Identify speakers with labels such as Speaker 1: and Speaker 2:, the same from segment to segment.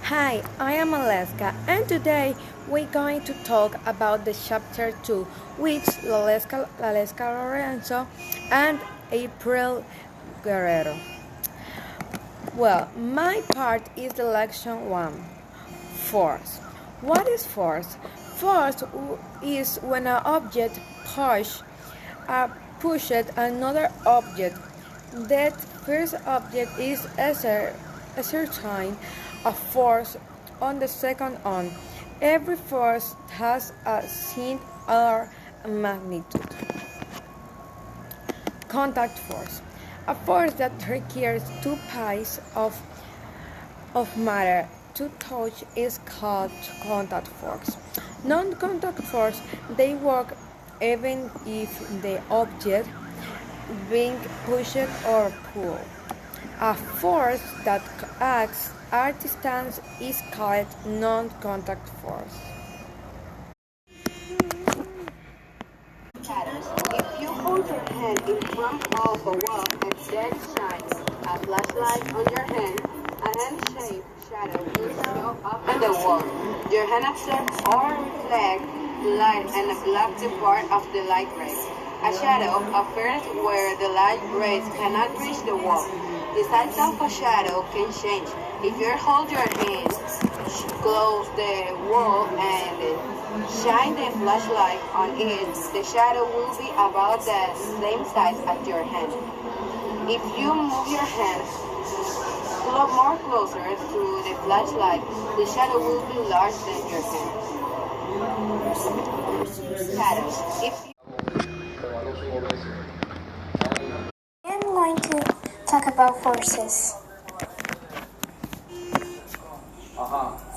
Speaker 1: Hi, I am Alesca, and today we're going to talk about the chapter 2, which Laleska Lorenzo and April Guerrero. Well, my part is the lesson 1, force. What is force? Force is when an object pushed another object. That first object is exerting a force on the second one. Every force has a sign or magnitude. Contact force. A force that requires two pieces of matter to touch is called contact force. Non-contact force, they work even if the object being pushed or pulled. A force that acts at distance is called non-contact force.
Speaker 2: If you hold your hand in front of a wall and then shine a flashlight on your hand, a hand-shaped shadow will show up on the wall. Your hand absorbs or reflects light and blocks the part of the light rays. A shadow appears where the light rays cannot reach the wall. The size of a shadow can change. If you hold your hand close the wall and shine the flashlight on it, the shadow will be about the same size as your hand. If you move your hand more closer to the flashlight, the shadow will be larger than your hand. Shadows.
Speaker 3: I'm going to talk about forces.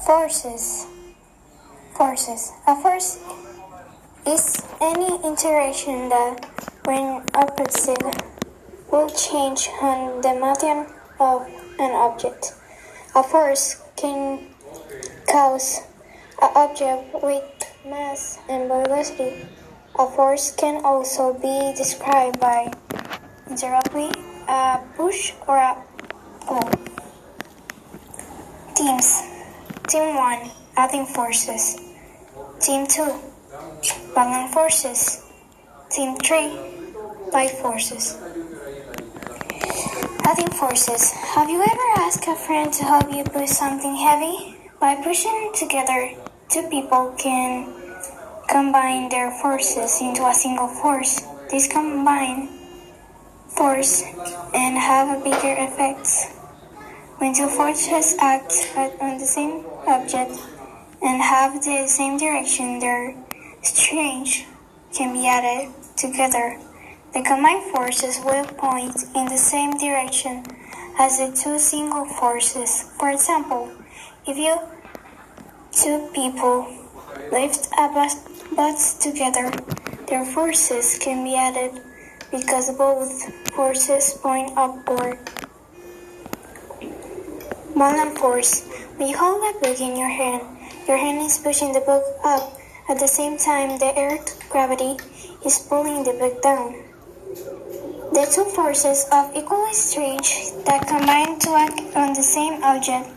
Speaker 3: Forces. A force is any interaction that, when opposite, will change on the medium of an object. A force can cause an object with mass and velocity. A force can also be described by directly a push or a pull. Teams. Team 1, adding forces. Team 2, balancing forces. Team 3, light forces. Adding forces. Have you ever asked a friend to help you push something heavy? By pushing together, two people can combine their forces into a single force. These combine force and have a bigger effect. When two forces act on the same object and have the same direction, their strength can be added together. The combined forces will point in the same direction as the two single forces. For example, if two people lift a bus together, their forces can be added because both forces point upward. Balance force. When you hold a book in your hand is pushing the book up. At the same time, the Earth's gravity is pulling the book down. The two forces of equal strength that combine to act on the same object,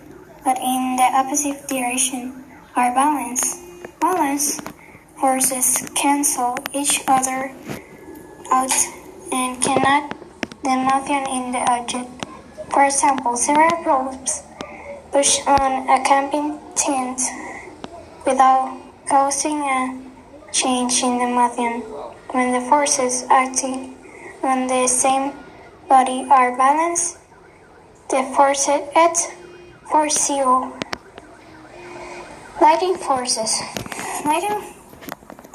Speaker 3: but in the opposite direction, are balanced. Balance forces cancel each other out and cannot the motion in the object. For example, several ropes push on a camping tent without causing a change in the motion. When the forces acting on the same body are balanced, the force at force zero. Lighting forces.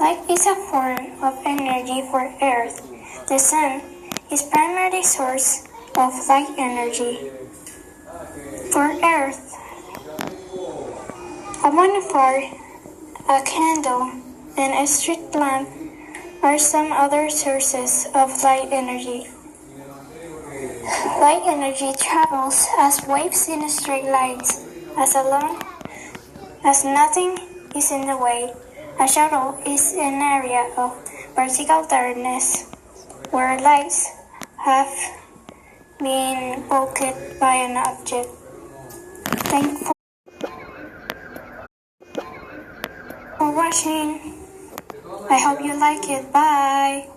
Speaker 3: Light is a form of energy for Earth. The sun is primary source of light energy. For Earth, a bonfire, a candle, and a street lamp are some other sources of light energy. Light energy travels as waves in straight lines, as long as nothing is in the way. A shadow is an area of vertical darkness where lights have been blocked by an object. Thank you. for watching. I hope you like it. Bye.